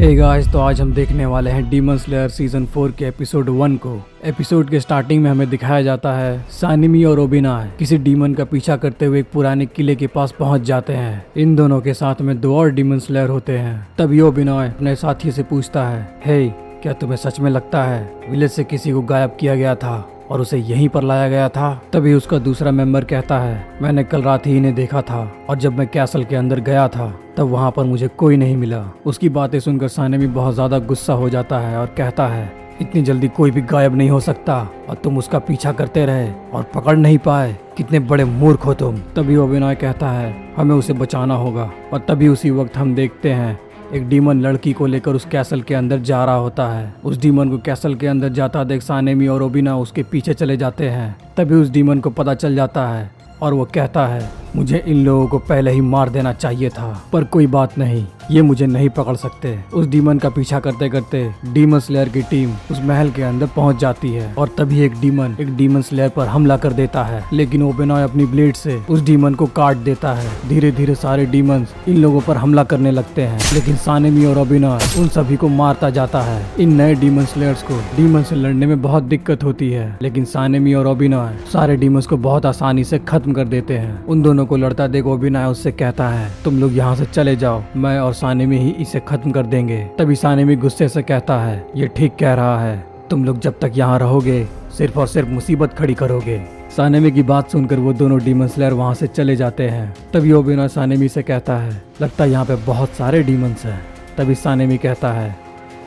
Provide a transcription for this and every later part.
Hey guys, तो आज हम देखने वाले हैं डीमन स्लेयर सीजन 4 के एपिसोड 1 को। एपिसोड के स्टार्टिंग में हमें दिखाया जाता है सानिमी और ओबिनाय किसी डीमन का पीछा करते हुए एक पुराने किले के पास पहुंच जाते हैं। इन दोनों के साथ में दो और डीमन स्लेयर होते हैं। तभी ओबिनाय अपने साथी से पूछता है, हे क्या तुम्हें सच में लगता है विलेज से किसी को गायब किया गया था और उसे यहीं पर लाया गया था? तभी उसका दूसरा मेंबर कहता है, मैंने कल रात ही इन्हें देखा था और जब मैं कैसल के अंदर गया था तब वहाँ पर मुझे कोई नहीं मिला। उसकी बातें सुनकर सानेमी बहुत ज्यादा गुस्सा हो जाता है और कहता है, इतनी जल्दी कोई भी गायब नहीं हो सकता और तुम उसका पीछा करते रहे और पकड़ नहीं पाए, कितने बड़े मूर्ख हो तुम। तभी ओबिनाय कहता है, हमें उसे बचाना होगा। और तभी उसी वक्त हम देखते हैं एक डीमन लड़की को लेकर उस कैसल के अंदर जा रहा होता है। उस डीमन को कैसल के अंदर जाता देख सानेमी और ओबिनाय उसके पीछे चले जाते हैं। तभी उस डीमन को पता चल जाता है और वो कहता है, मुझे इन लोगों को पहले ही मार देना चाहिए था, पर कोई बात नहीं, ये मुझे नहीं पकड़ सकते। उस डीमन का पीछा करते करते डीमन स्लेयर की टीम उस महल के अंदर पहुंच जाती है और तभी एक डीमन स्लेयर पर हमला कर देता है। लेकिन ओबिनाय अपनी ब्लेड से उस डीमन को काट देता है। धीरे धीरे सारे डीमंस इन लोगों पर हमला करने लगते हैं, लेकिन सानेमी और ओबिनाय उन सभी को मारता जाता है। इन नए डीमन स्लेयर्स को डीमन से लड़ने में बहुत दिक्कत होती है, लेकिन सानेमी और ओबिनाय सारे डीमंस को बहुत आसानी से खत्म कर देते हैं। उन दोनों को लड़ता देख ओबिनाय उससे कहता है, तुम लोग यहाँ से चले जाओ, मैं और सानेमी ही इसे खत्म कर देंगे। तभी सानेमी गुस्से से कहता है, ये ठीक कह रहा है, तुम लोग जब तक यहाँ रहोगे सिर्फ और सिर्फ मुसीबत खड़ी करोगे। सानेमी की बात सुनकर वो दोनों डीमन स्लेयर वहाँ से चले जाते हैं। तभी ओबिनाय सानेमी से कहता है, लगता है यहाँ पे बहुत सारे डीमंस हैं। तभी सानेमी कहता है,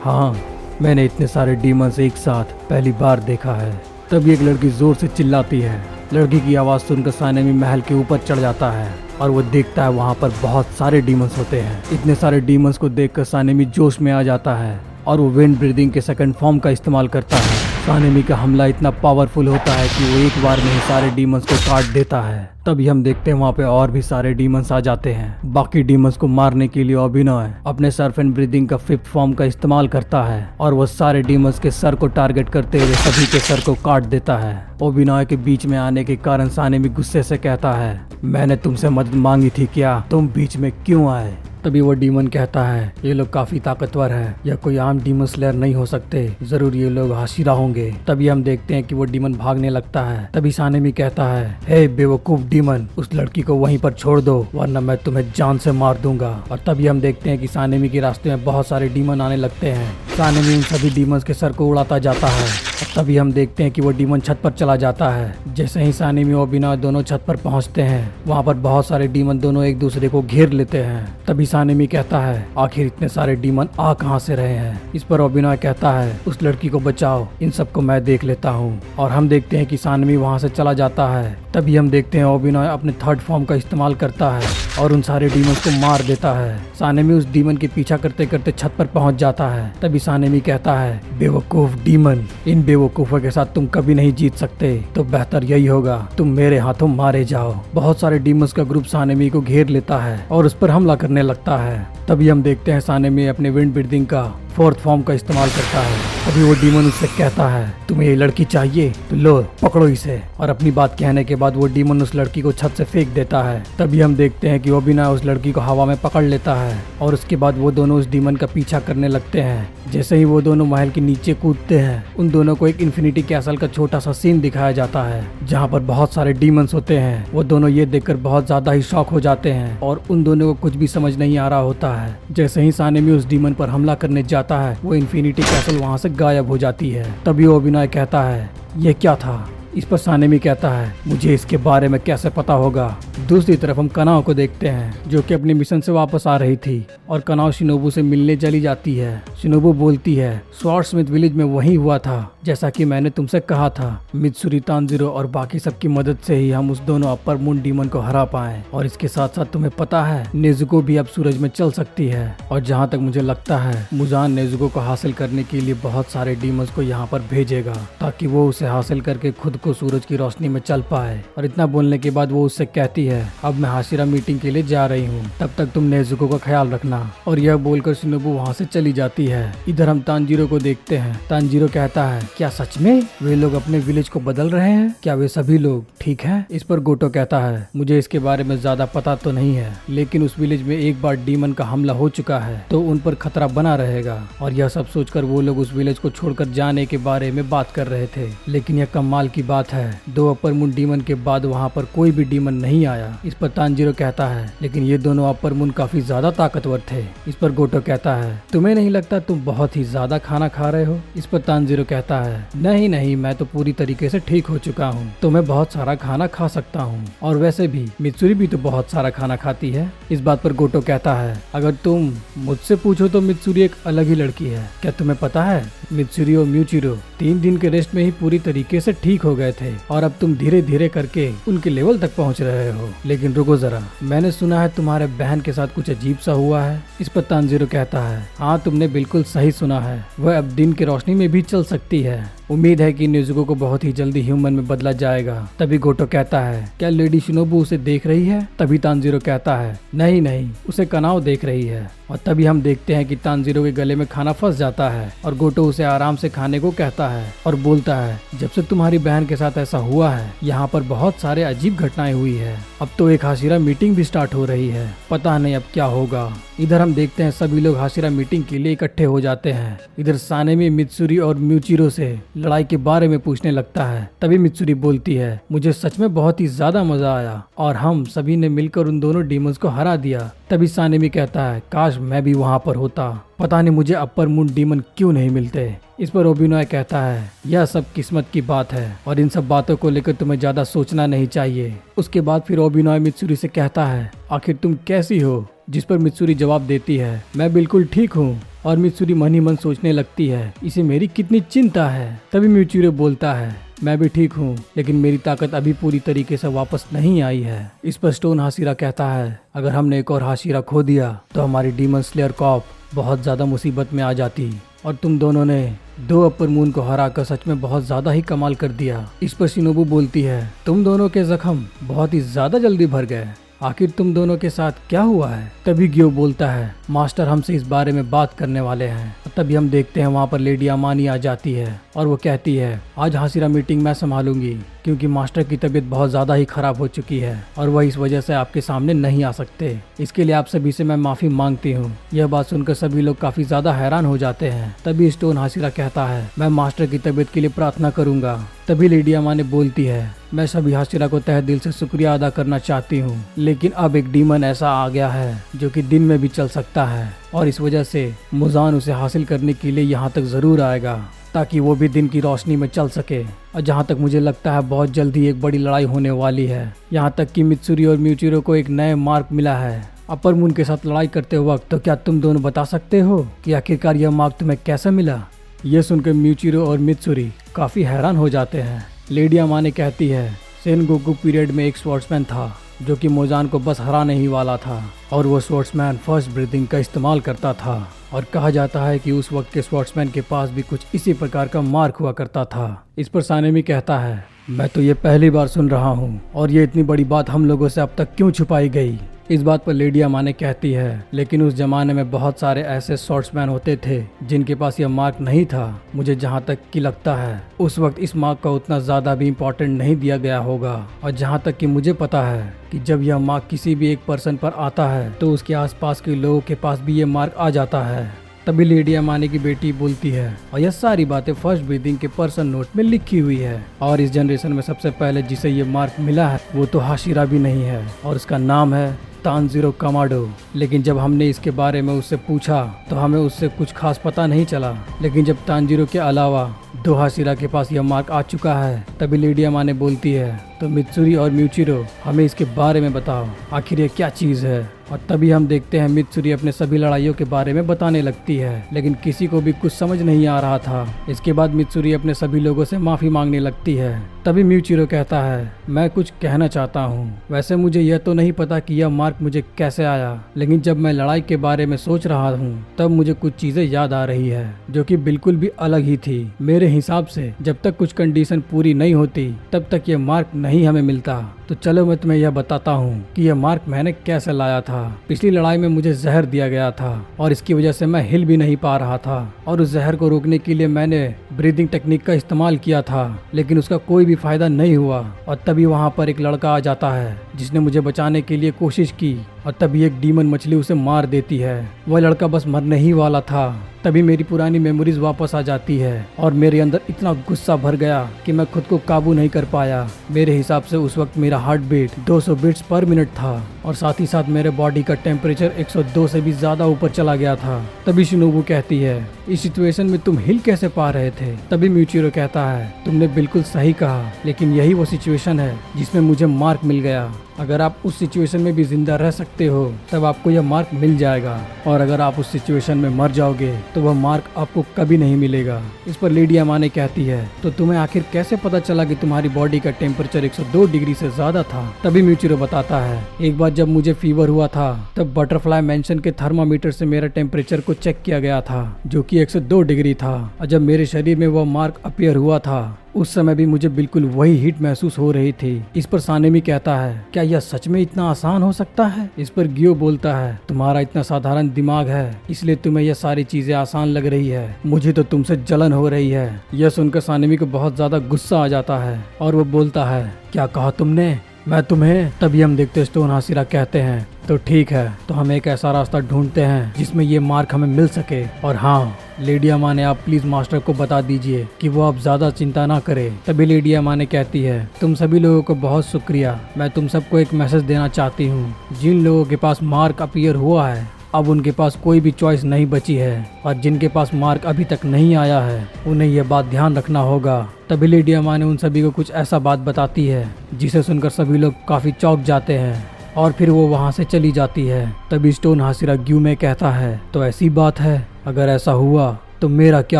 हाँ मैंने इतने सारे डीमंस एक साथ पहली बार देखा है। तभी एक लड़की जोर से चिल्लाती है। लड़की की आवाज़ सुनकर सानेमी महल के ऊपर चढ़ जाता है और वो देखता है वहाँ पर बहुत सारे डीमंस होते हैं। इतने सारे डीमंस को देखकर सानेमी जोश में आ जाता है और वो विंड ब्रीदिंग के सेकंड फॉर्म का इस्तेमाल करता है। सानेमी का हमला इतना पावरफुल होता है कि वो एक बार में ही सारे डीमंस को काट देता है। तभी हम देखते हैं वहाँ पे और भी सारे डीमंस आ जाते हैं। बाकी डीमंस को मारने के लिए ओबिनाय अपने सर्फेंट ब्रीदिंग का 5th फॉर्म का इस्तेमाल करता है और वो सारे डीमंस के सर को टारगेट करते हुए सभी के सर को काट देता है। ओबिनाय के बीच में आने के कारण सानेमी गुस्से से कहता है, मैंने तुमसे मदद मांगी थी क्या, तुम बीच में क्यों आए? तभी वो डीमन कहता है, ये लोग काफी ताकतवर है, या कोई आम डीमन स्लेयर नहीं हो सकते, जरूर ये लोग हाशिरा होंगे। तभी हम देखते हैं कि वो डीमन भागने लगता है। तभी सानेमी कहता है, हे बेवकूफ डीमन, उस लड़की को वहीं पर छोड़ दो वरना मैं तुम्हें जान से मार दूंगा। और तभी हम देखते हैं कि सानेमी के रास्ते में बहुत सारे डीमन आने लगते हैं। सानेमी उन सभी डीमंस के सर को उड़ाता जाता है। तभी हम देखते हैं कि वो डीमन छत पर चला जाता है। जैसे ही सानेमी और ओबिनाय दोनों छत पर पहुंचते हैं, वहाँ पर बहुत सारे डीमन दोनों एक दूसरे को घेर लेते हैं। तभी सानेमी कहता है, आखिर इतने सारे डीमन आ कहाँ से रहे हैं? इस पर ओबिनाय कहता है, उस लड़की को बचाओ, इन सबको मैं देख लेता हूँ। और हम देखते हैं कि सानेमी वहाँ से चला जाता है। तभी हम देखते हैं ओबिनाय अपने 3rd फॉर्म का इस्तेमाल करता है और उन सारे डीमंस को मार देता है। सानेमी उस डीमन के पीछा करते करते छत पर पहुंच जाता है। तभी सानेमी कहता है, बेवकूफ डीमन, इन बेवकूफों के साथ तुम कभी नहीं जीत सकते, तो बेहतर यही होगा तुम मेरे हाथों मारे जाओ। बहुत सारे डीमंस का ग्रुप सानेमी को घेर लेता है और उस पर हमला करने लगता है। तभी हम देखते हैं सानेमी अपने विंड ब्रीदिंग का 4th फॉर्म का इस्तेमाल करता है। अभी वो डीमन उससे कहता है, तुम्हें ये लड़की चाहिए तो लो पकड़ो इसे। और अपनी बात कहने के बाद वो डीमन उस लड़की को छत से फेंक देता है। तभी हम देखते हैं कि ओबिनाय उस लड़की को हवा में पकड़ लेता है और उसके बाद वो दोनों उस डीमन का पीछा करने लगते हैं। जैसे ही वो दोनों महल के नीचे कूदते हैं, उन दोनों को एक इन्फिनिटी कैसल का छोटा सा सीन दिखाया जाता है जहाँ पर बहुत सारे डीमंस होते हैं। वो दोनों ये देखकर बहुत ज्यादा ही शॉक हो जाते हैं और उन दोनों को कुछ भी समझ नहीं आ रहा होता है। जैसे ही सानेमी उस डीमन पर हमला करने जाता है, वो इन्फिनिटी कैसल वहाँ से गायब हो जाती है। तभी ओबिनाय कहता है, ये क्या था? इस पर सानेमी कहता है, मुझे इसके बारे में कैसे पता होगा? दूसरी तरफ हम कनाओ को देखते हैं जो कि अपने मिशन से वापस आ रही थी और कनाओ शिनोबू से मिलने चली जाती है। शिनोबू बोलती है, स्वॉर्डस्मिथ विलेज में वही हुआ था जैसा कि मैंने तुमसे कहा था। मित्सुरी तांजिरो और बाकी सबकी मदद से ही हम उस दोनों अपर मून डीमन को हरा पाए। और इसके साथ साथ तुम्हें पता है, नेजुको भी अब सूरज में चल सकती है। और जहाँ तक मुझे लगता है, मुजान नेजुको को हासिल करने के लिए बहुत सारे डीमंस को यहाँ पर भेजेगा ताकि वो उसे हासिल करके खुद को सूरज की रोशनी में चल पाए। और इतना बोलने के बाद वो उससे कहती है, अब मैं हाशिरा मीटिंग के लिए जा रही हूँ, तब तक तुम नेजुको का ख्याल रखना। और यह बोलकर शिनोबु वहाँ से चली जाती है। इधर हम तांजीरो को देखते हैं। तांजीरो कहता है, क्या सच में वे लोग अपने विलेज को बदल रहे हैं? क्या वे सभी लोग ठीक हैं? इस पर गोटो कहता है, मुझे इसके बारे में ज्यादा पता तो नहीं है, लेकिन उस विलेज में एक बार डीमन का हमला हो चुका है तो उन पर खतरा बना रहेगा। और यह सब सोचकर वो लोग उस विलेज को छोड़कर जाने के बारे में बात कर रहे थे। लेकिन यह कमाल की बात है, 2 अपर मून डीमन के बाद वहाँ पर कोई भी डीमन नहीं आया। इस पर तांजीरो कहता है, लेकिन ये दोनों अपर मून काफी ज्यादा ताकतवर थे। इस पर गोटो कहता है, तुम्हें नहीं लगता तुम बहुत ही ज्यादा खाना खा रहे हो? इस पर तांजीरो कहता है, नहीं नहीं, मैं तो पूरी तरीके से ठीक हो चुका हूँ, तो मैं बहुत सारा खाना खा सकता हूँ। और वैसे भी मित्सुरी भी तो बहुत सारा खाना खाती है। इस बात पर गोटो कहता है, अगर तुम मुझसे पूछो तो मित्सुरी एक अलग ही लड़की है। क्या तुम्हें पता है, मित्सुरी और म्यूचिरो 3 दिन के रेस्ट में ही पूरी तरीके से ठीक हो गए थे और अब तुम धीरे धीरे करके उनके लेवल तक पहुंच रहे हो। लेकिन रुको जरा, मैंने सुना है तुम्हारे बहन के साथ कुछ अजीब सा हुआ है। इस पर तांजीरो कहता है, हाँ तुमने बिल्कुल सही सुना है, वह अब दिन की रोशनी में भी चल सकती है। उम्मीद है कि नेजुको को बहुत ही जल्दी ह्यूमन में बदला जाएगा। तभी गोटो कहता है, क्या लेडी शिनोबु उसे देख रही है? तभी तांजीरो कहता है, नहीं नहीं, उसे कनाओ देख रही है। और तभी हम देखते हैं कि तांजीरो के गले में खाना फंस जाता है और गोटो उसे आराम से खाने को कहता है और बोलता है, जब से तुम्हारी बहन के साथ ऐसा हुआ है यहाँ पर बहुत सारे अजीब घटनाएं हुई है। अब तो एक हाशिरा मीटिंग भी स्टार्ट हो रही है, पता नहीं अब क्या होगा। इधर हम देखते हैं सभी लोग हाशिरा मीटिंग के लिए इकट्ठे हो जाते हैं। इधर सानेमी मित्सुरी और म्यूचिरो से लड़ाई के बारे में पूछने लगता है। तभी मित्सुरी बोलती है, मुझे सच में बहुत ही ज्यादा मजा आया और हम सभी ने मिलकर उन दोनों डीमंस को हरा दिया। तभी सानेमी कहता है, काश मैं भी वहाँ पर होता, पता नहीं मुझे अपर मून डीमन क्यों नहीं मिलते। इस पर ओबिनोय कहता है, यह सब किस्मत की बात है और इन सब बातों को लेकर तुम्हें ज्यादा सोचना नहीं चाहिए। उसके बाद फिर ओबिनोय मित्सुरी से कहता है, आखिर तुम कैसी हो? जिस पर मित्सुरी जवाब देती है, मैं बिल्कुल ठीक हूँ। और मित्सुरी मन ही मन सोचने लगती है, इसे मेरी कितनी चिंता है। तभी म्यूचिरो बोलता है, मैं भी ठीक हूँ, लेकिन मेरी ताकत अभी पूरी तरीके से वापस नहीं आई है। इस पर स्टोन हाशिरा कहता है, अगर हमने एक और हाशिरा खो दिया तो हमारी डीमन स्लेयर कॉप बहुत ज्यादा मुसीबत में आ जाती। और तुम दोनों ने 2 अपर मून को हराकर सच में बहुत ज्यादा ही कमाल कर दिया। इस पर शिनोबु बोलती है, तुम दोनों के जख्म बहुत ही ज्यादा जल्दी भर गए, आखिर तुम दोनों के साथ क्या हुआ है? तभी ग्यो बोलता है, मास्टर हमसे इस बारे में बात करने वाले हैं। तभी हम देखते हैं वहाँ पर लेडी अमानी आ जाती है और वो कहती है, आज हाशिरा मीटिंग मैं संभालूंगी क्योंकि मास्टर की तबीयत बहुत ज़्यादा ही खराब हो चुकी है और वह इस वजह से आपके सामने नहीं आ सकते। इसके लिए आप सभी से मैं माफ़ी मांगती हूँ। यह बात सुनकर सभी लोग काफ़ी ज़्यादा हैरान हो जाते हैं। तभी स्टोन हाशिरा कहता है, मैं मास्टर की तबीयत के लिए प्रार्थना करूँगा। तभी लेडी अमानी बोलती है, मैं सभी हाशिरा को तहे दिल से शुक्रिया अदा करना चाहती हूँ, लेकिन अब एक डीमन ऐसा आ गया है जो कि दिन में भी चल सकता है और इस वजह से मुजान उसे हासिल करने के लिए यहाँ तक ज़रूर आएगा ताकि वो भी दिन की रोशनी में चल सके। और जहाँ तक मुझे लगता है बहुत जल्दी एक बड़ी लड़ाई होने वाली है। यहाँ तक कि मित्सुरी और म्यूचिरो को एक नए मार्क मिला है अपर मून के साथ लड़ाई करते वक्त। तो क्या तुम दोनों बता सकते हो कि आखिरकार यह मार्क तुम्हें कैसे मिला? ये सुनकर म्यूचिरो और मित्सुरी काफ़ी हैरान हो जाते हैं। लेडी अमानी कहती है, सेनगोकू पीरियड में एक स्वॉर्ड्समैन था जो कि मोजान को बस हराने ही वाला था और वो स्वॉर्ड्समैन फर्स्ट ब्रीथिंग का इस्तेमाल करता था और कहा जाता है कि उस वक्त के स्वॉर्ड्समैन के पास भी कुछ इसी प्रकार का मार्क हुआ करता था। इस पर सानेमी कहता है, मैं तो ये पहली बार सुन रहा हूँ और ये इतनी बड़ी बात हम लोगों से अब तक क्यों छुपाई गई? इस बात पर लेडी अमानी कहती है, लेकिन उस जमाने में बहुत सारे ऐसे स्वॉर्ड्समैन होते थे जिनके पास यह मार्क नहीं था। मुझे जहाँ तक कि लगता है उस वक्त इस मार्क का उतना ज़्यादा भी इम्पोर्टेंट नहीं दिया गया होगा। और जहाँ तक कि मुझे पता है कि जब यह मार्क किसी भी एक पर्सन पर आता है तो उसके आसपास के लोगों के पास भी ये मार्क आ जाता है। तभी लेडी अमानी की बेटी बोलती है, और यह सारी बातें फर्स्ट ब्रीथिंग के पर्सन नोट में लिखी हुई है और इस जनरेशन में सबसे पहले जिसे ये मार्क मिला है वो तो हाशिरा भी नहीं है और उसका नाम है तानजीरो कमाडो। लेकिन जब हमने इसके बारे में उससे पूछा तो हमें उससे कुछ खास पता नहीं चला। लेकिन जब तानजीरो के अलावा 2 हाशिरा के पास यह मार्क आ चुका है तभी लेडी अमानी बोलती है, तो मित्सुरी और म्यूचिरो हमें इसके बारे में बताओ, आखिर ये क्या चीज़ है? और तभी हम देखते हैं मित्सुरी अपने सभी लड़ाइयों के बारे में बताने लगती है, लेकिन किसी को भी कुछ समझ नहीं आ रहा था। इसके बाद मित्सुरी अपने सभी लोगों से माफ़ी मांगने लगती है तभी म्यूचिरो कहता है, मैं कुछ कहना चाहता हूँ। वैसे मुझे यह तो नहीं पता कि यह मार्क मुझे कैसे आया, लेकिन जब मैं लड़ाई के बारे में सोच रहा हूँ तब मुझे कुछ चीजें याद आ रही है जो कि बिल्कुल भी अलग ही थी। मेरे हिसाब से जब तक कुछ कंडीशन पूरी नहीं होती तब तक यह मार्क नहीं हमें मिलता। तो चलो मैं तुम्हें यह बताता हूँ कि यह मार्क मैंने कैसे लाया था। पिछली लड़ाई में मुझे जहर दिया गया था और इसकी वजह से मैं हिल भी नहीं पा रहा था, और उस जहर को रोकने के लिए मैंने ब्रीदिंग टेक्निक का इस्तेमाल किया था, लेकिन उसका कोई भी फायदा नहीं हुआ। और तभी वहाँ पर एक लड़का आ जाता है जिसने मुझे बचाने के लिए कोशिश की, और तभी एक डीमन मछली उसे मार देती है। वह लड़का बस मरने ही वाला था। तभी मेरी पुरानी मेमोरीज वापस आ जाती है और मेरे अंदर इतना गुस्सा भर गया कि मैं खुद को काबू नहीं कर पाया। मेरे हिसाब से उस वक्त मेरा heart beat 200 beats per minute था, और साथ ही साथ मेरे बॉडी का टेम्परेचर 102 से भी ज्यादा ऊपर चला गया था। तभी शिनोबू कहती है, इस सिचुएशन में तुम हिल कैसे पा रहे थे? तभी म्यूचिरो कहता है, तुमने बिल्कुल सही कहा, लेकिन यही वो सिचुएशन है जिसमें मुझे मार्क मिल गया। अगर आप उस सिचुएशन में भी जिंदा रह सकते हो तब आपको यह मार्क मिल जाएगा, और अगर आप उस सिचुएशन में मर जाओगे तो वह मार्क आपको कभी नहीं मिलेगा। इस पर लेडी अमाने कहती है, तो तुम्हें आखिर कैसे पता चला कि तुम्हारी बॉडी का टेम्परेचर 102 डिग्री से ज्यादा था? तभी म्यूचिरो बताता है, एक बार जब मुझे फीवर हुआ था तब बटरफ्लाई मेंशन के थर्मामीटर से मेरा टेम्परेचर को चेक किया गया था जो कि 102 डिग्री था, और जब मेरे शरीर में वह मार्क अपीयर हुआ था उस समय भी मुझे बिल्कुल वही हीट महसूस हो रही थी। इस पर सानेमी कहता है, क्या यह सच में इतना आसान हो सकता है? इस पर गियो बोलता है, तुम्हारा इतना साधारण दिमाग है इसलिए तुम्हें यह सारी चीजें आसान लग रही है, मुझे तो तुमसे जलन हो रही है। यह सुनकर सानेमी को बहुत ज्यादा गुस्सा आ जाता है और वो बोलता है, क्या कहा तुमने? मैं तुम्हें? तभी हम देखते स्टोन हाशिरा कहते हैं, तो ठीक है, तो हम एक ऐसा रास्ता ढूंढते हैं जिसमें ये मार्क हमें मिल सके। और हाँ, लेडी अमाने आप प्लीज मास्टर को बता दीजिए कि वो अब ज्यादा चिंता ना करे। तभी लेडी अमाने कहती है, तुम सभी लोगों को बहुत शुक्रिया। मैं तुम सबको एक मैसेज देना चाहती हूँ, जिन लोगों के पास मार्क अपीयर हुआ है अब उनके पास कोई भी चॉइस नहीं बची है, और जिनके पास मार्क अभी तक नहीं आया है उन्हें यह बात ध्यान रखना होगा। तभी लेडी अमाने उन सभी को कुछ ऐसा बात बताती है जिसे सुनकर सभी लोग काफी चौंक जाते हैं, और फिर वो वहाँ से चली जाती है। तभी स्टोन हाशिरा ग्यू में कहता है, तो ऐसी बात है, अगर ऐसा हुआ तो मेरा क्या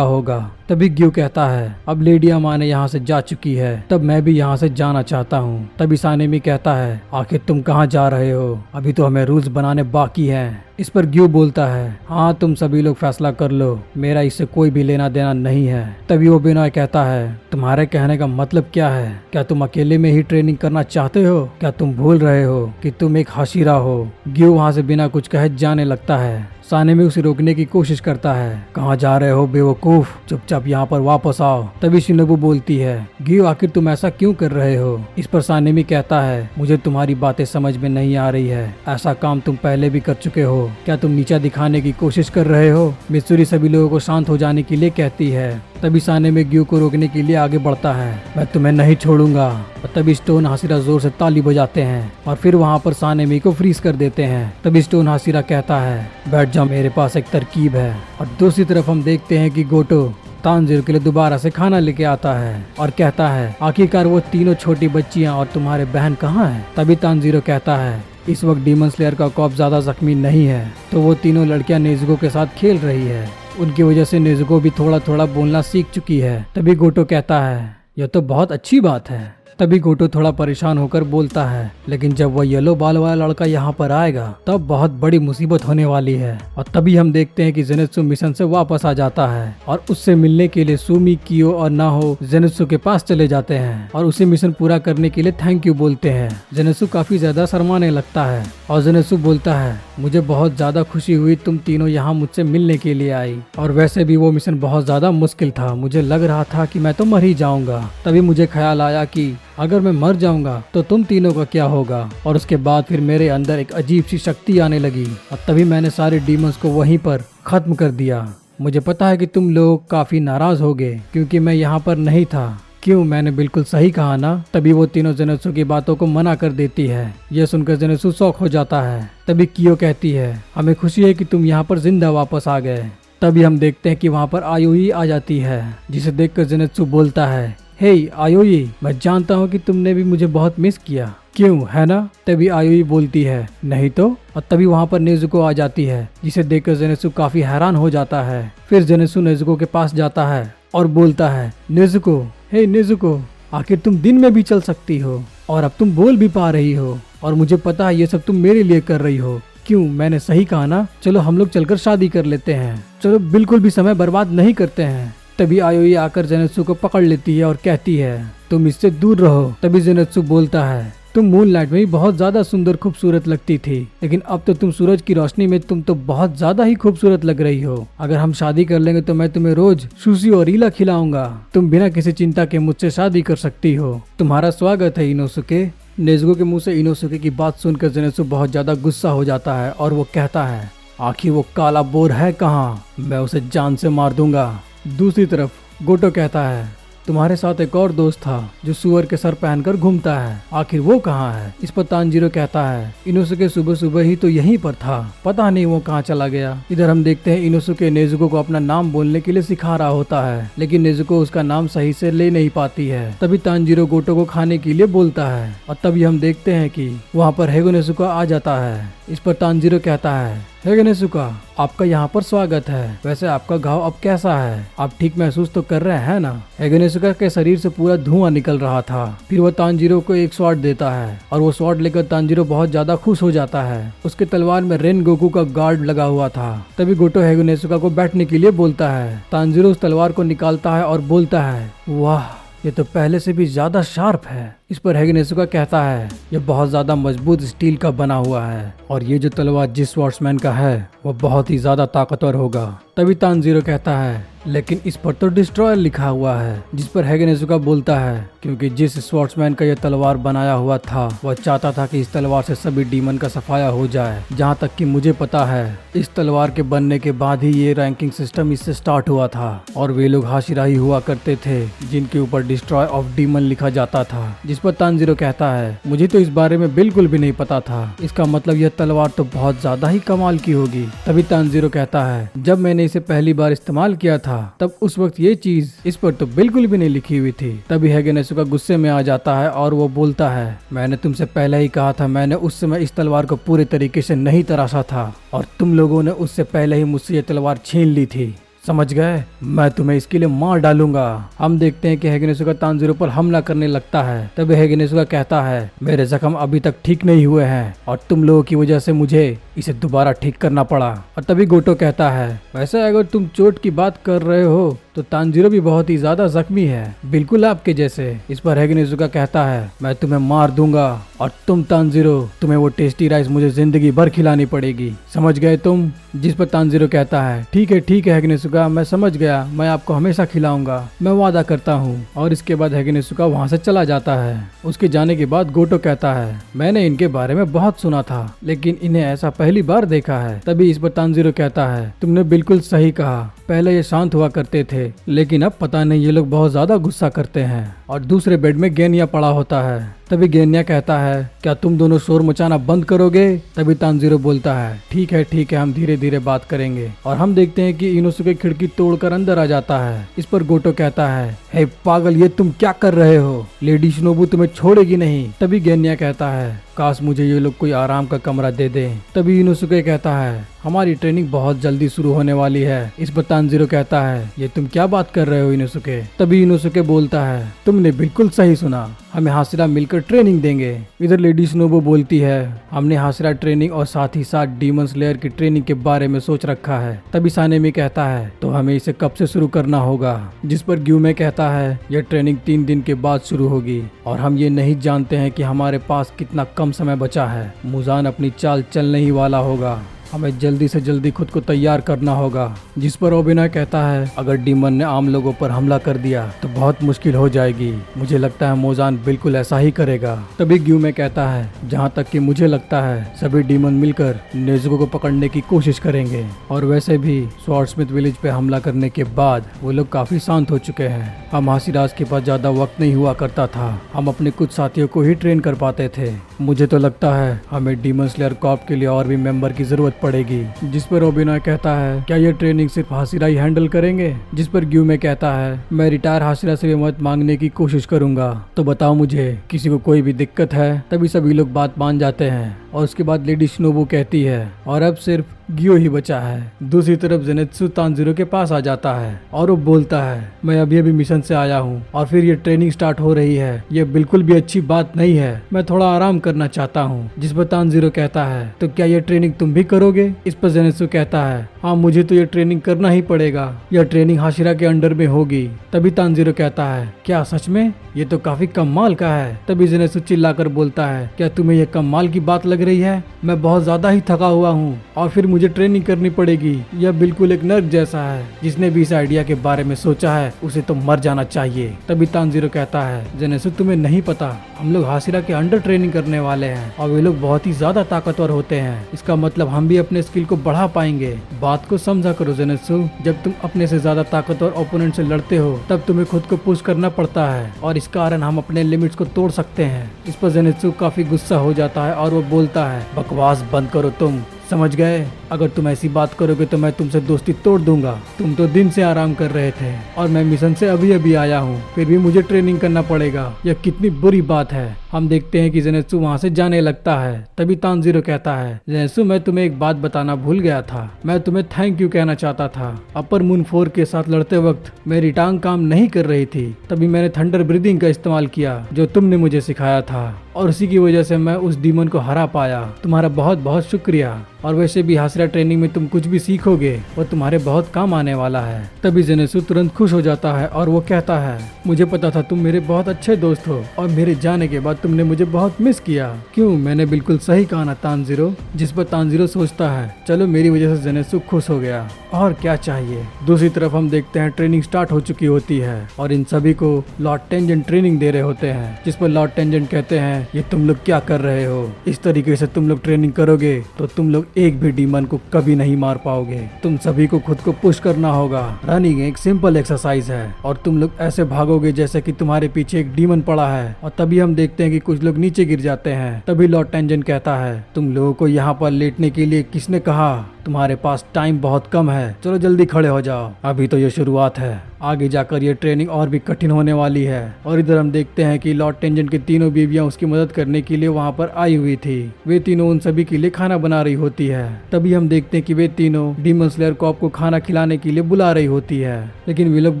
होगा? तभी ग्यू कहता है, अब लेडी अमाने यहाँ से जा चुकी है, तब मैं भी यहाँ से जाना चाहता हूँ। तभी सानेमी कहता है, आखिर तुम कहाँ जा रहे हो? अभी तो हमें रूल्स बनाने बाकी हैं। इस पर ग्यू बोलता है, हाँ तुम सभी लोग फैसला कर लो, मेरा इससे कोई भी लेना देना नहीं है। तभी वो बिना कहता है, तुम्हारे कहने का मतलब क्या है? क्या तुम अकेले में ही ट्रेनिंग करना चाहते हो? क्या तुम भूल रहे हो कि तुम एक हाशिरा हो? ग्यू वहाँ से बिना कुछ कहे जाने लगता है। सानेमी उसे रोकने की कोशिश करता है, कहाँ जा रहे हो बेवकूफ, चुपचाप यहाँ पर वापस आओ। तभी शिनोबू बोलती है, गियो आखिर तुम ऐसा क्यों कर रहे हो? इस पर सानेमी कहता है, मुझे तुम्हारी बातें समझ में नहीं आ रही है, ऐसा काम तुम पहले भी कर चुके हो, क्या तुम नीचा दिखाने की कोशिश कर रहे हो? मित्सुरी सभी लोगों को शांत हो जाने के लिए कहती है। तभी सानेमी गियो को रोकने के लिए आगे बढ़ता है, मैं तुम्हें नहीं छोड़ूंगा। और तभी स्टोन हाशिरा जोर से ताली बजाते हैं और फिर वहाँ पर सानेमी को फ्रीज कर देते हैं। तभी स्टोन हाशिरा कहता है, बैठ जा, मेरे पास एक तरकीब है। और दूसरी तरफ हम देखते हैं कि गोटो तानजीरो के लिए दोबारा से खाना लेके आता है और कहता है, आखिरकार वो तीनों छोटी बच्चियां और तुम्हारे बहन कहाँ हैं? तभी तानजीरो कहता है, इस वक्त डीमन स्लेयर का कॉप ज्यादा जख्मी नहीं है, तो वो तीनों लड़कियां नेजुको के साथ खेल रही है, उनकी वजह से नेजुको भी थोड़ा थोड़ा बोलना सीख चुकी है। तभी गोटो कहता है, यह तो बहुत अच्छी बात है। तभी गोटो थोड़ा परेशान होकर बोलता है, लेकिन जब वह येलो बाल वाला लड़का यहाँ पर आएगा तब बहुत बड़ी मुसीबत होने वाली है। और तभी हम देखते हैं कि जेनेत्सु मिशन से वापस आ जाता है और उससे मिलने के लिए सुमी, कियो और नाहो जेनेत्सु के पास चले जाते हैं और उसे मिशन पूरा करने के लिए थैंक यू बोलते हैं। जेनेत्सु काफी ज्यादा शर्माने लगता है और जेनेत्सु बोलता है, मुझे बहुत ज्यादा खुशी हुई तुम तीनों यहाँ मुझसे मिलने के लिए आई, और वैसे भी वो मिशन बहुत ज्यादा मुश्किल था, मुझे लग रहा था कि मैं तो मर ही जाऊंगा। तभी मुझे ख्याल आया कि अगर मैं मर जाऊंगा तो तुम तीनों का क्या होगा? और उसके बाद फिर मेरे अंदर एक अजीब सी शक्ति आने लगी और तभी मैंने सारे डीमंस को वहीं पर खत्म कर दिया। मुझे पता है कि तुम लोग काफी नाराज होगे क्योंकि मैं यहाँ पर नहीं था। क्यों, मैंने बिल्कुल सही कहा ना? तभी वो तीनों जेनेत्सु की बातों को मना कर देती है। यह सुनकर जेनेत्सु शॉक हो जाता है। तभी कियो कहती है, हमें खुशी है कि तुम यहाँ पर जिंदा वापस आ गए। तभी हम देखते हैं कि वहाँ पर आयोई आ जाती है, जिसे देखकर जेनेत्सु बोलता है, हे आयोई, मैं जानता हूँ कि तुमने भी मुझे बहुत मिस किया, क्यों, है ना? तभी आयोई बोलती है, नहीं तो। और तभी वहाँ पर नेजुको आ जाती है, जिसे देखकर जेनेत्सु काफी हैरान हो जाता है। फिर जेनेत्सु नेजुको के पास जाता है और बोलता है, नेजुको, हे नेजुको, आखिर तुम दिन में भी चल सकती हो और अब तुम बोल भी पा रही हो, और मुझे पता है ये सब तुम मेरे लिए कर रही हो। क्यों, मैंने सही कहा ना? चलो हम लोग चलकर शादी कर लेते हैं। चलो बिल्कुल भी समय बर्बाद नहीं करते हैं। तभी आयोई आकर जेनेत्सु को पकड़ लेती है और कहती है तुम इससे दूर रहो। तभी जेनेत्सु बोलता है तुम मूनलाइट में भी बहुत ज्यादा सुंदर खूबसूरत लगती थी, लेकिन अब तो तुम सूरज की रोशनी में तुम तो बहुत ज्यादा ही खूबसूरत लग रही हो। अगर हम शादी कर लेंगे तो मैं तुम्हें रोज सुशी और रीला खिलाऊंगा। तुम बिना किसी चिंता के मुझसे शादी कर सकती हो। तुम्हारा स्वागत है इनोसुके। नेजुको के मुंह से इनोसुके की बात सुनकर जेनेत्सु बहुत ज्यादा गुस्सा हो जाता है और वो कहता है आखिर वो काला बोर है कहाँ, मैं उसे जान से मार दूंगा। दूसरी तरफ गोटो कहता है तुम्हारे साथ एक और दोस्त था जो सुअर के सर पहनकर घूमता है, आखिर वो कहाँ है? इस पर तानजीरो कहता है इनोसुके सुबह सुबह ही तो यहीं पर था, पता नहीं वो कहाँ चला गया। इधर हम देखते हैं इनोसुके नेजुको को अपना नाम बोलने के लिए सिखा रहा होता है, लेकिन नेजुको उसका नाम सही से ले नहीं पाती है। तभी तानजीरो गोटो को खाने के लिए बोलता है और तभी हम देखते हैं कि वहाँ पर हेगो नेजुका आ जाता है। इस पर तानजीरो कहता है हेगो नेजुका आपका यहाँ पर स्वागत है। वैसे आपका घाव अब कैसा है? आप ठीक महसूस तो कर रहे हैं ना? हेगो नेजुका के शरीर से पूरा धुआं निकल रहा था। फिर वो तानजीरो को एक स्वॉर्ड देता है और वो स्वॉर्ड लेकर तानजीरो बहुत ज्यादा खुश हो जाता है। उसके तलवार में रेन गोकू का गार्ड लगा हुआ था। तभी गोटो हेगो नेजुका को बैठने के लिए बोलता है। तानजीरो उस तलवार को निकालता है और बोलता है वाह, ये तो पहले से भी ज्यादा शार्प है। इस पर हेगो नेजुका कहता है ये बहुत ज्यादा मजबूत स्टील का बना हुआ है और ये जो तलवार जिस स्वॉर्ड्समैन का है वो बहुत ही ज्यादा ताकतवर होगा। तभी तानजीरो कहता है लेकिन इस पर तो डिस्ट्रॉयर लिखा हुआ है। जिस पर हेगो नेजुका बोलता है क्योंकि जिस स्वॉर्ड्समैन का यह तलवार बनाया हुआ था वह चाहता था कि इस तलवार से सभी डीमन का सफाया हो जाए। जहाँ तक कि मुझे पता है इस तलवार के बनने के बाद ही ये रैंकिंग सिस्टम इससे स्टार्ट हुआ था और वे लोग हाशिराही हुआ करते थे जिनके ऊपर डिस्ट्रॉय ऑफ डीमन लिखा जाता था। जिस पर तानजीरो कहता है मुझे तो इस बारे में बिल्कुल भी नहीं पता था, इसका मतलब यह तलवार तो बहुत ज्यादा ही कमाल की होगी। तभी तानजीरो कहता है जब मैंने इसे पहली बार इस्तेमाल किया था तब उस वक्त ये चीज इस पर तो बिल्कुल भी नहीं लिखी हुई थी। तभी हेगो नेजुका गुस्से में आ जाता है और वो बोलता है मैंने तुमसे पहले ही कहा था, मैंने उस समय इस तलवार को पूरे तरीके से नहीं तराशा था और तुम लोगों ने उससे पहले ही मुझसे ये तलवार छीन ली थी। समझ गए? मैं तुम्हें इसके लिए मार डालूंगा। हम देखते हैं कि हेगो नेजुका तानजीरो पर हमला करने लगता है। तब हेगो नेजुका कहता है मेरे जख्म अभी तक ठीक नहीं हुए हैं और तुम लोगों की वजह से मुझे इसे दोबारा ठीक करना पड़ा। और तभी गोटो कहता है वैसे अगर तुम चोट की बात कर रहे हो तो तानजीरो भी बहुत ही ज्यादा जख्मी है, बिल्कुल आपके जैसे। इस पर हेगो नेजुका कहता है मैं तुम्हें मार दूंगा और तुम तानजीरो, तुम्हें वो टेस्टी राइस मुझे जिंदगी भर खिलानी पड़ेगी, समझ गए तुम? जिस पर तानजीरो कहता है ठीक है हेगो नेजुका, मैं समझ गया, मैं आपको हमेशा खिलाऊंगा, मैं वादा करता हूँ। और इसके बाद हेगो नेजुका वहाँ से चला जाता है। उसके जाने के बाद गोटो कहता है मैंने इनके बारे में बहुत सुना था लेकिन इन्हें ऐसा पहली बार देखा है। तभी इस पर तानजीरो कहता है तुमने बिल्कुल सही कहा, पहले ये शांत हुआ करते थे लेकिन अब पता नहीं ये लोग बहुत ज्यादा गुस्सा करते हैं। और दूसरे बेड में गेनिया पड़ा होता है। तभी गेनिया कहता है क्या तुम दोनों शोर मचाना बंद करोगे? तभी तानजीरो बोलता है ठीक है हम धीरे धीरे बात करेंगे। और हम देखते हैं कि इनोसुके खिड़की तोड़कर अंदर आ जाता है। इस पर गोटो कहता है हे पागल, ये तुम क्या कर रहे हो? लेडी शिनोबु तुम्हें छोड़ेगी नहीं। तभी गेनिया कहता है काश मुझे ये लोग कोई आराम का कमरा दे दे। तभी इनोसुके कहता है हमारी ट्रेनिंग बहुत जल्दी शुरू होने वाली है। इस पर तानजीरो कहता है ये तुम क्या बात कर रहे हो इनोसुके? तभी इनोसुके बोलता है तुमने बिल्कुल सही सुना, हमें हाशिरा मिलकर ट्रेनिंग देंगे। इधर लेडी शिनोबु बोलती है हमने हाशिरा ट्रेनिंग और साथ ही साथ डीमन स्लेयर की ट्रेनिंग के बारे में सोच रखा है। तभी सानेमी कहता है तो हमें इसे कब से शुरू करना होगा? जिस पर ग्यूमे कहता है यह ट्रेनिंग 3 दिन के बाद शुरू होगी और हम ये नहीं जानते हैं कि हमारे पास कितना कम समय बचा है। मुजान अपनी चाल चलने ही वाला होगा, हमें जल्दी से जल्दी खुद को तैयार करना होगा। जिस पर ओबिना कहता है अगर डीमन ने आम लोगों पर हमला कर दिया तो बहुत मुश्किल हो जाएगी, मुझे लगता है मोजान बिल्कुल ऐसा ही करेगा। तभी ग्यूमे कहता है जहाँ तक कि मुझे लगता है सभी डीमन मिलकर नेजुको को पकड़ने की कोशिश करेंगे और वैसे भी स्वॉर्डस्मिथ विलेज पे हमला करने के बाद वो लोग काफी शांत हो चुके हैं। हम हाशिराज के पास ज्यादा वक्त नहीं हुआ करता था, हम अपने कुछ साथियों को ही ट्रेन कर पाते थे। मुझे तो लगता है हमें डीमन स्लेयर कॉर्प के लिए और भी मेंबर की जरूरत पड़ेगी। जिस पर ओबिना कहता है क्या ये ट्रेनिंग सिर्फ हाशिरा ही हैंडल करेंगे? जिस पर ग्यूमे कहता है मैं रिटायर हाशिरा से भी मदद मांगने की कोशिश करूंगा, तो बताओ मुझे किसी को कोई भी दिक्कत है? तभी सभी लोग बात मान जाते हैं और उसके बाद लेडी शिनोबु कहती है और अब सिर्फ गियो ही बचा है। दूसरी तरफ जेनेत्सु तानजीरो के पास आ जाता है और वो बोलता है मैं अभी अभी मिशन से आया हूँ और फिर ये ट्रेनिंग स्टार्ट हो रही है, ये बिल्कुल भी अच्छी बात नहीं है, मैं थोड़ा आराम करना चाहता हूँ। जिस पर तानजीरो कहता है तो क्या ये ट्रेनिंग तुम भी करोगे? इस पर जेनेत्सु कहता है हाँ मुझे तो ये ट्रेनिंग करना ही पड़ेगा, यह ट्रेनिंग हाशिरा के अंडर में होगी। तभी तानजीरो कहता है क्या सच में? ये तो काफी कमाल का है। तभी जेनेत्सु चिल्लाकर बोलता है क्या तुम्हें यह कमाल की बात लग रही है? मैं बहुत ज्यादा ही थका हुआ हूँ और फिर मुझे ट्रेनिंग करनी पड़ेगी, यह बिल्कुल एक नर्क जैसा है। जिसने भी इस आइडिया के बारे में सोचा है उसे तो मर जाना चाहिए। तभी तानजीरो कहता है जेनेत्सु तुम्हें नहीं पता, हम लोग हाशिरा के अंडर ट्रेनिंग करने वाले हैं और वे लोग बहुत ही ज्यादा ताकतवर होते हैं, इसका मतलब हम भी अपने स्किल को बढ़ा पाएंगे। बात को समझा करो जेनेत्सु, जब तुम अपने से ज्यादा ताकतवर ओपोनेंट से लड़ते हो तब तुम्हें खुद को पुश करना पड़ता है और इस कारण हम अपने लिमिट्स को तोड़ सकते हैं। इस पर जेनेत्सु काफी गुस्सा हो जाता है और वो बोलता है बकवास बंद करो तुम, समझ गए? अगर तुम ऐसी बात करोगे तो मैं तुमसे दोस्ती तोड़ दूंगा। तुम तो दिन से आराम कर रहे थे और मैं मिशन से अभी अभी आया हूँ, फिर भी मुझे ट्रेनिंग करना पड़ेगा, यह कितनी बुरी बात है। हम देखते हैं कि जेनेत्सु वहाँ से जाने लगता है। तभी तानजीरो कहता है जेनेत्सु मैं तुम्हें एक बात बताना भूल गया था, मैं तुम्हें थैंक यू कहना चाहता था। अपर मून 4 के साथ लड़ते वक्त मेरी टांग काम नहीं कर रही थी, तभी मैंने थंडर ब्रीदिंग का इस्तेमाल किया जो तुमने मुझे सिखाया था और उसी की वजह से मैं उस डीमन को हरा पाया। तुम्हारा बहुत बहुत शुक्रिया। और वैसे भी हाशिरा ट्रेनिंग में तुम कुछ भी सीखोगे वो तुम्हारे बहुत काम आने वाला है। तभी जेनेत्सु तुरंत खुश हो जाता है और वो कहता है मुझे पता था तुम मेरे बहुत अच्छे दोस्त हो और मेरे जाने के बाद तुमने मुझे बहुत मिस किया। क्यों? मैंने बिल्कुल सही कहा ना तानजीरो? जिस पर तानजीरो सोचता है चलो मेरी वजह से जेनेत्सु खुश हो गया, और क्या चाहिए। दूसरी तरफ हम देखते हैं ट्रेनिंग स्टार्ट हो चुकी होती है और इन सभी को लॉर्ड टेंजेंट ट्रेनिंग दे रहे होते हैं। जिस पर लॉर्ड टेंजेंट कहते हैं ये तुम लोग क्या कर रहे हो? इस तरीके से तुम लोग ट्रेनिंग करोगे तो तुम लोग एक भी डीमन को कभी नहीं मार पाओगे। तुम सभी को खुद को पुश करना होगा। रनिंग एक सिंपल एक्सरसाइज है और तुम लोग ऐसे भागोगे जैसे कि तुम्हारे पीछे एक डीमन पड़ा है। और तभी हम देखते हैं कि कुछ लोग नीचे गिर जाते हैं। तभी लॉर्ड टेंजेंट कहता है तुम लोगों को यहाँ पर लेटने के लिए किसने कहा? तुम्हारे पास टाइम बहुत कम है, चलो जल्दी खड़े हो जाओ, अभी तो ये शुरुआत है, आगे जाकर ये ट्रेनिंग और भी कठिन होने वाली है। और इधर हम देखते हैं कि लॉर्ड टेंजेंट की तीनों बीवियां उसकी मदद करने के लिए वहाँ पर आई हुई थी। वे तीनों उन सभी के लिए खाना बना रही होती है। तभी हम देखते हैं कि वे तीनों डीमन स्लेयर कॉप को खाना खिलाने के लिए बुला रही होती है, लेकिन वे लोग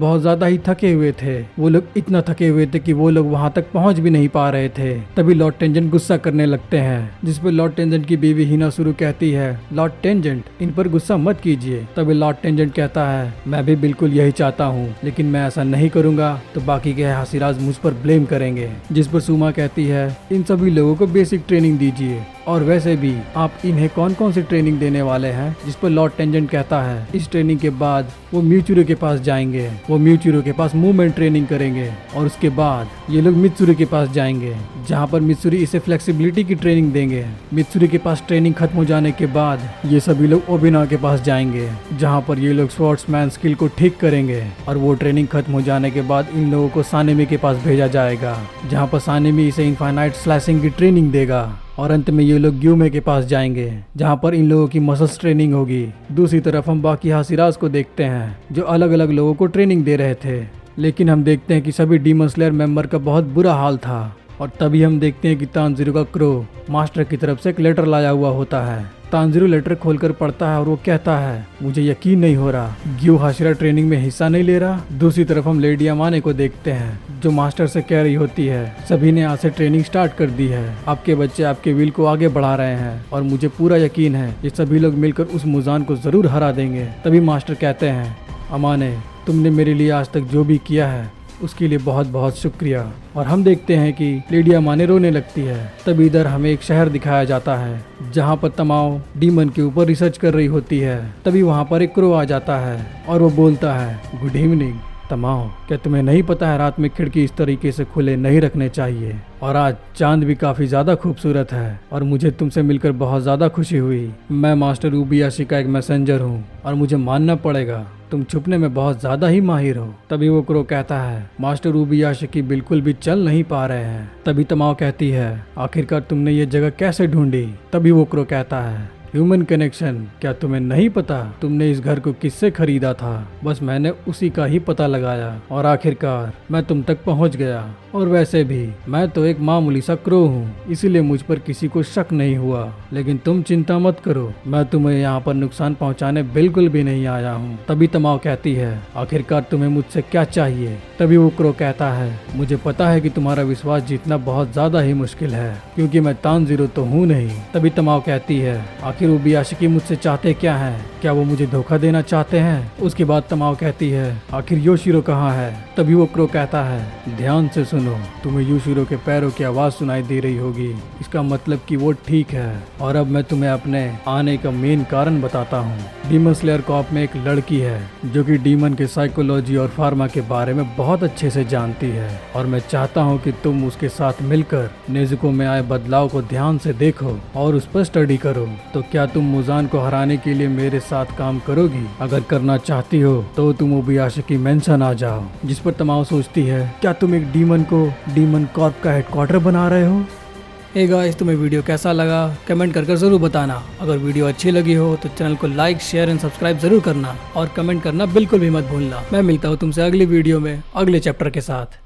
बहुत ज्यादा ही थके हुए थे। वो लोग इतना थके हुए थे कि वो लोग वहाँ तक पहुँच भी नहीं पा रहे थे। तभी लॉर्ड टेंजेंट गुस्सा करने लगते हैं, जिस पर लॉर्ड टेंजेंट की बीवी हिनासुरु कहती है लॉर्ड टेंजेंट इन पर गुस्सा मत कीजिए। तभी लॉर्ड टेंजेंट कहता है मैं भी बिल्कुल यही चाहता हूँ, लेकिन मैं ऐसा नहीं करूंगा तो बाकी के हाशिराज मुझ पर ब्लेम करेंगे। जिस पर सुमा कहती है इन सभी लोगों को बेसिक ट्रेनिंग दीजिए, और वैसे भी आप इन्हें कौन कौन सी ट्रेनिंग देने वाले हैं? जिस पर लॉर्ड टेंजेंट कहता है इस ट्रेनिंग के बाद वो म्यूचुरो के पास जाएंगे, वो म्यूचुरो के पास मूवमेंट ट्रेनिंग करेंगे और उसके बाद ये लोग मित्सुरी के पास जाएंगे, जहाँ पर मित्सुरी इसे फ्लेक्सिबिलिटी की ट्रेनिंग देंगे। मित्सुरी के पास ट्रेनिंग खत्म हो जाने के बाद ये सभी लोग ओबिना के पास जाएंगे, जहाँ पर ये लोग स्वॉर्ड्समैन स्किल को ठीक करेंगे। और वो ट्रेनिंग खत्म हो जाने के बाद इन लोगों को सानेमी के पास भेजा जाएगा, जहाँ पर सानेमी इसे इनफाइनाइट स्लैशिंग की ट्रेनिंग देगा। और अंत में ये लोग ग्यूमे के पास जाएंगे, जहाँ पर इन लोगों की मसल्स ट्रेनिंग होगी। दूसरी तरफ हम बाकी हाशिराज को देखते हैं जो अलग अलग लोगों को ट्रेनिंग दे रहे थे, लेकिन हम देखते हैं कि सभी डीमन स्लेयर मेंबर का बहुत बुरा हाल था। और तभी हम देखते हैं कि तानजीरो का क्रो मास्टर की तरफ से एक लेटर लाया हुआ होता है। तानजीरो लेटर खोलकर पढ़ता है और वो कहता है मुझे यकीन नहीं हो रहा ग्यू हाशिरा ट्रेनिंग में हिस्सा नहीं ले रहा। दूसरी तरफ हम लेडी अमाने को देखते हैं जो मास्टर से कह रही होती है सभी ने आज से ट्रेनिंग स्टार्ट कर दी है, आपके बच्चे आपके विल को आगे बढ़ा रहे हैं और मुझे पूरा यकीन है ये सभी लोग मिलकर उस मुजान को जरूर हरा देंगे। तभी मास्टर कहते हैं अमाने तुमने मेरे लिए आज तक जो भी किया है उसके लिए बहुत बहुत शुक्रिया। और हम देखते हैं कि लेडी अमाने रोने लगती है। तभी इधर हमें एक शहर दिखाया जाता है जहाँ पर तमाओ डीमन के ऊपर रिसर्च कर रही होती है। तभी वहाँ पर एक क्रो आ जाता है और वो बोलता है गुड इवनिंग तमाओ, क्या तुम्हें नहीं पता है रात में खिड़की इस तरीके से खुले नहीं रखने चाहिए? और आज चांद भी काफी ज्यादा खूबसूरत है और मुझे तुमसे मिलकर बहुत ज्यादा खुशी हुई। मैं मास्टर उबियाशी का एक मैसेंजर हूँ और मुझे मानना पड़ेगा तुम छुपने में बहुत ज्यादा ही माहिर हो। तभी वो क्रो कहता है मास्टर उबियाशी बिल्कुल भी चल नहीं पा रहे हैं। तभी तमाओ कहती है आखिरकार तुमने ये जगह कैसे ढूंढी? तभी वो क्रो कहता है ह्यूमन कनेक्शन, क्या तुम्हें नहीं पता तुमने इस घर को किससे खरीदा था? बस मैंने उसी का ही पता लगाया और आखिरकार मैं तुम तक पहुंच गया। और वैसे भी मैं तो एक मामूली सा क्रो हूँ, इसीलिए मुझ पर किसी को शक नहीं हुआ। लेकिन तुम चिंता मत करो, मैं तुम्हें यहाँ पर नुकसान पहुँचाने बिल्कुल भी नहीं आया हूँ। तभी तमाओ कहती है, आखिरकार तुम्हें मुझसे क्या चाहिए? तभी वो क्रो कहता है, मुझे पता है कि तुम्हारा विश्वास जीतना बहुत ज्यादा ही मुश्किल है, क्योंकि मैं तानजीरो तो हूँ नहीं। तभी तमाओ कहती है, आखिर वो बियाशिकी मुझसे चाहते क्या है? क्या वो मुझे धोखा देना चाहते हैं? उसके बाद तमाओ कहती है, आखिर योशिरो कहाँ है? तभी वो क्रो कहता है, ध्यान से सुनो, तुम्हें योशिरो के पैरों की आवाज सुनाई दे रही होगी, इसका मतलब कि वो ठीक है। और अब मैं तुम्हें अपने आने का मेन कारण बताता हूँ। डीमन स्लेयर कॉर्प में एक लड़की है जो कि डीमन के साइकोलॉजी और फार्मा के बारे में बहुत अच्छे से जानती है, और मैं चाहता हूँ कि तुम उसके साथ मिलकर नेजुको में आए बदलाव को ध्यान से देखो और उस पर स्टडी करो। तो क्या तुम मुजान को हराने के लिए मेरे साथ काम करोगी? अगर करना चाहती हो तो तुम ओबियाशिकी मेंशन आ जाओ। जिस पर तमाओ सोचती है, क्या तुम एक डीमन को डीमन कॉर्प का हेडक्वार्टर बना रहे हो? हे गाइस, तुम्हें वीडियो कैसा लगा कमेंट कर जरूर बताना। अगर वीडियो अच्छी लगी हो तो चैनल को लाइक शेयर एंड सब्सक्राइब जरूर करना और कमेंट करना बिल्कुल भी मत भूलना। मैं मिलता हूँ तुमसे अगली वीडियो में अगले चैप्टर के साथ।